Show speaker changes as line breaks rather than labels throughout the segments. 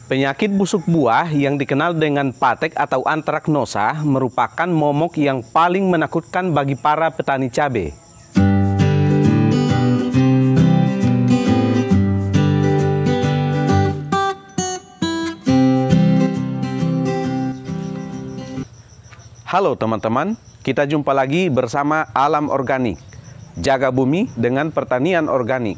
Penyakit busuk buah yang dikenal dengan patek atau antraknosa merupakan momok yang paling menakutkan bagi para petani cabai. Halo teman-teman, kita jumpa lagi bersama Alam Organik. Jaga bumi dengan pertanian organik.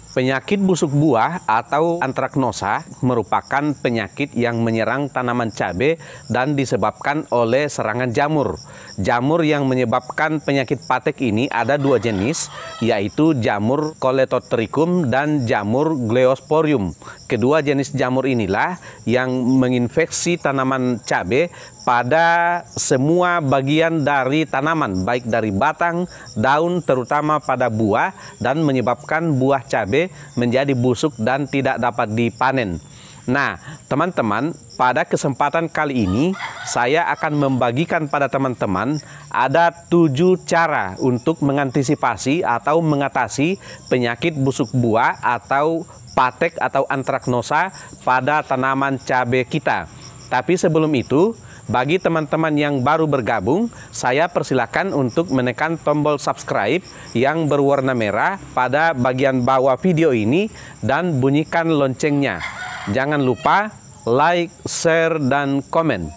Penyakit busuk buah atau antraknosa merupakan penyakit yang menyerang tanaman cabai dan disebabkan oleh serangan jamur. Jamur yang menyebabkan penyakit patek ini ada dua jenis, yaitu jamur Coledotricum dan jamur Gliosporium. Kedua jenis jamur inilah yang menginfeksi tanaman cabai pada semua bagian dari tanaman, baik dari batang, daun, terutama pada buah, dan menyebabkan buah cabai menjadi busuk dan tidak dapat dipanen. Nah, teman-teman, pada kesempatan kali ini saya akan membagikan pada teman-teman ada 7 cara untuk mengantisipasi atau mengatasi penyakit busuk buah atau patek atau antraknosa pada tanaman cabai kita. Tapi sebelum itu, bagi teman-teman yang baru bergabung, saya persilakan untuk menekan tombol subscribe yang berwarna merah pada bagian bawah video ini dan bunyikan loncengnya. Jangan lupa like, share, dan komen.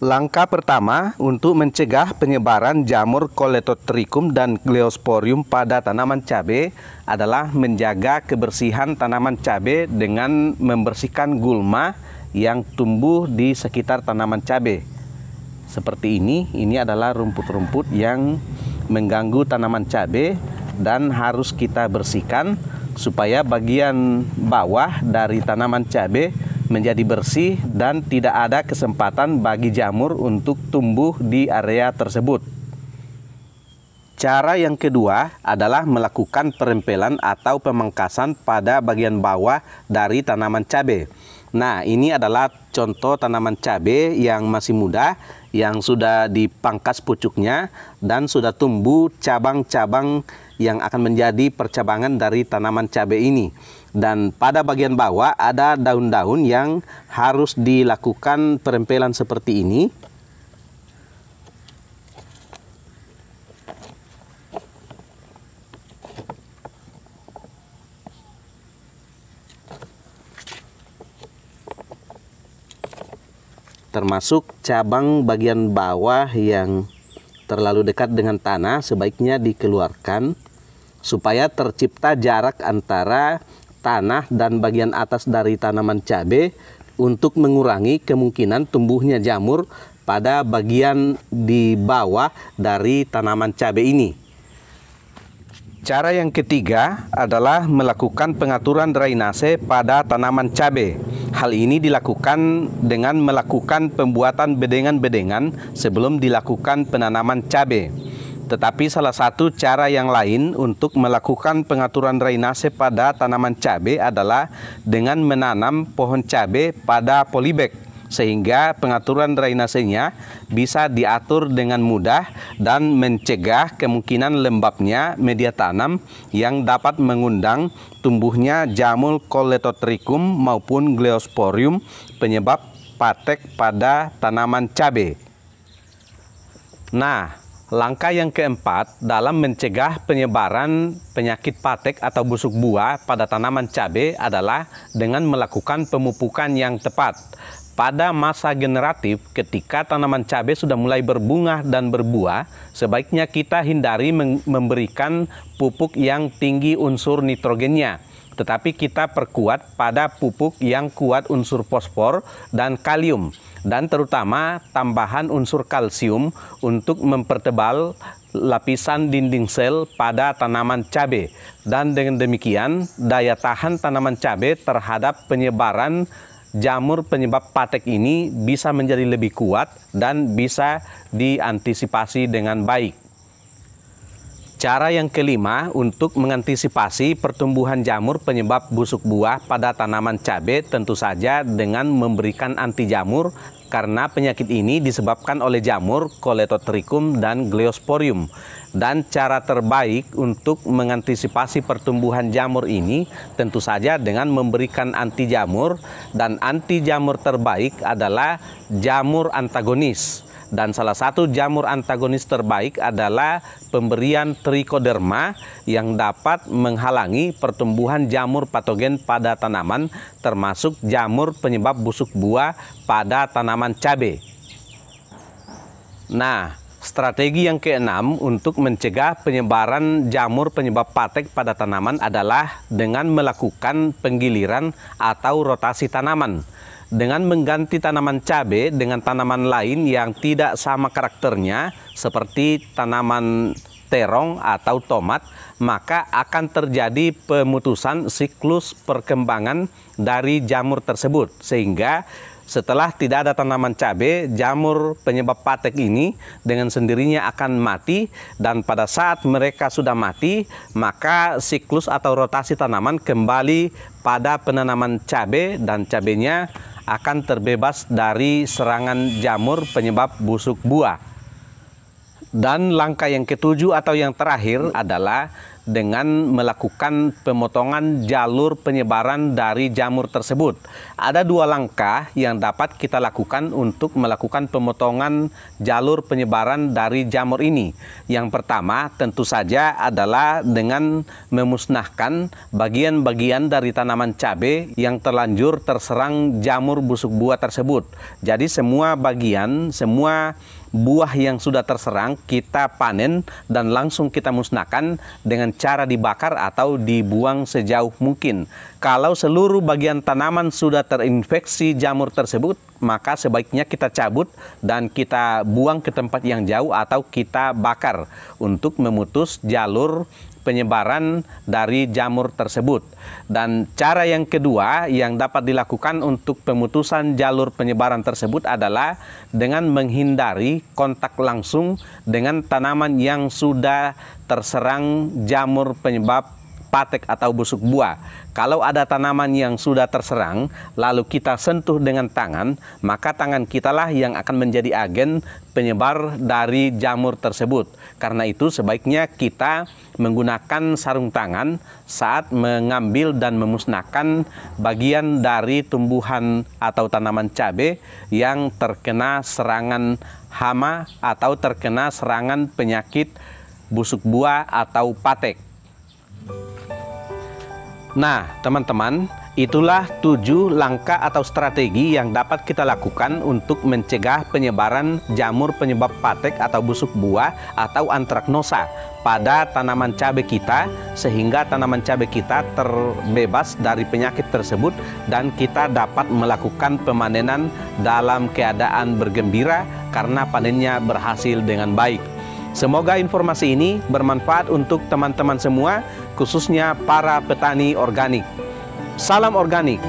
Langkah pertama untuk mencegah penyebaran jamur Coledotricum dan Gliosporium pada tanaman cabai adalah menjaga kebersihan tanaman cabai dengan membersihkan gulma yang tumbuh di sekitar tanaman cabai. Seperti ini adalah rumput-rumput yang mengganggu tanaman cabai dan harus kita bersihkan supaya bagian bawah dari tanaman cabai menjadi bersih dan tidak ada kesempatan bagi jamur untuk tumbuh di area tersebut. Cara yang kedua adalah melakukan perempelan atau pemangkasan pada bagian bawah dari tanaman cabai. Nah, ini adalah contoh tanaman cabai yang masih muda, yang sudah dipangkas pucuknya dan sudah tumbuh cabang-cabang yang akan menjadi percabangan dari tanaman cabai ini. Dan pada bagian bawah ada daun-daun yang harus dilakukan perempelan seperti ini. Termasuk cabang bagian bawah yang terlalu dekat dengan tanah sebaiknya dikeluarkan supaya tercipta jarak antara tanah dan bagian atas dari tanaman cabai untuk mengurangi kemungkinan tumbuhnya jamur pada bagian di bawah dari tanaman cabai ini. Cara yang ketiga adalah melakukan pengaturan drainase pada tanaman cabai. Hal ini dilakukan dengan melakukan pembuatan bedengan-bedengan sebelum dilakukan penanaman cabai. Tetapi salah satu cara yang lain untuk melakukan pengaturan drainase pada tanaman cabai adalah dengan menanam pohon cabai pada polybag, sehingga pengaturan drainasenya bisa diatur dengan mudah dan mencegah kemungkinan lembabnya media tanam yang dapat mengundang tumbuhnya jamur Coledotricum maupun Gliosporium penyebab patek pada tanaman cabai. Nah, langkah yang keempat dalam mencegah penyebaran penyakit patek atau busuk buah pada tanaman cabai adalah dengan melakukan pemupukan yang tepat. Pada masa generatif, ketika tanaman cabai sudah mulai berbunga dan berbuah, sebaiknya kita hindari memberikan pupuk yang tinggi unsur nitrogennya. Tetapi kita perkuat pada pupuk yang kuat unsur fosfor dan kalium, dan terutama tambahan unsur kalsium untuk mempertebal lapisan dinding sel pada tanaman cabai. Dan dengan demikian, daya tahan tanaman cabai terhadap penyebaran jamur penyebab patek ini bisa menjadi lebih kuat dan bisa diantisipasi dengan baik. Cara yang kelima untuk mengantisipasi pertumbuhan jamur penyebab busuk buah pada tanaman cabai tentu saja dengan memberikan anti jamur karena penyakit ini disebabkan oleh jamur Coledotrichum dan Gliosporium. Dan cara terbaik untuk mengantisipasi pertumbuhan jamur ini tentu saja dengan memberikan anti jamur, dan anti jamur terbaik adalah jamur antagonis. Dan salah satu jamur antagonis terbaik adalah pemberian trichoderma yang dapat menghalangi pertumbuhan jamur patogen pada tanaman, termasuk jamur penyebab busuk buah pada tanaman cabai. Nah, strategi yang keenam untuk mencegah penyebaran jamur penyebab patek pada tanaman adalah dengan melakukan penggiliran atau rotasi tanaman. Dengan mengganti tanaman cabai dengan tanaman lain yang tidak sama karakternya seperti tanaman terong atau tomat, maka akan terjadi pemutusan siklus perkembangan dari jamur tersebut, sehingga setelah tidak ada tanaman cabai, jamur penyebab patek ini dengan sendirinya akan mati, dan pada saat mereka sudah mati, maka siklus atau rotasi tanaman kembali pada penanaman cabai dan cabainya akan terbebas dari serangan jamur penyebab busuk buah. Dan langkah yang ketujuh atau yang terakhir adalah dengan melakukan pemotongan jalur penyebaran dari jamur tersebut. Ada dua langkah yang dapat kita lakukan untuk melakukan pemotongan jalur penyebaran dari jamur ini. Yang pertama tentu saja adalah dengan memusnahkan bagian-bagian dari tanaman cabai yang terlanjur terserang jamur busuk buah tersebut. Jadi semua bagian, semua buah yang sudah terserang kita panen dan langsung kita musnahkan dengan cara dibakar atau dibuang sejauh mungkin. Kalau seluruh bagian tanaman sudah terinfeksi jamur tersebut, maka sebaiknya kita cabut dan kita buang ke tempat yang jauh atau kita bakar untuk memutus jalur penyebaran dari jamur tersebut. Dan cara yang kedua yang dapat dilakukan untuk pemutusan jalur penyebaran tersebut adalah dengan menghindari kontak langsung dengan tanaman yang sudah terserang jamur penyebab patek atau busuk buah. Kalau ada tanaman yang sudah terserang, lalu kita sentuh dengan tangan, maka tangan kitalah yang akan menjadi agen penyebar dari jamur tersebut. Karena itu sebaiknya kita menggunakan sarung tangan saat mengambil dan memusnahkan bagian dari tumbuhan atau tanaman cabai yang terkena serangan hama atau terkena serangan penyakit busuk buah atau patek. Nah, teman-teman, itulah 7 langkah atau strategi yang dapat kita lakukan untuk mencegah penyebaran jamur penyebab patek atau busuk buah atau antraknosa pada tanaman cabai kita, sehingga tanaman cabai kita terbebas dari penyakit tersebut dan kita dapat melakukan pemanenan dalam keadaan bergembira karena panennya berhasil dengan baik. Semoga informasi ini bermanfaat untuk teman-teman semua, khususnya para petani organik. Salam organik!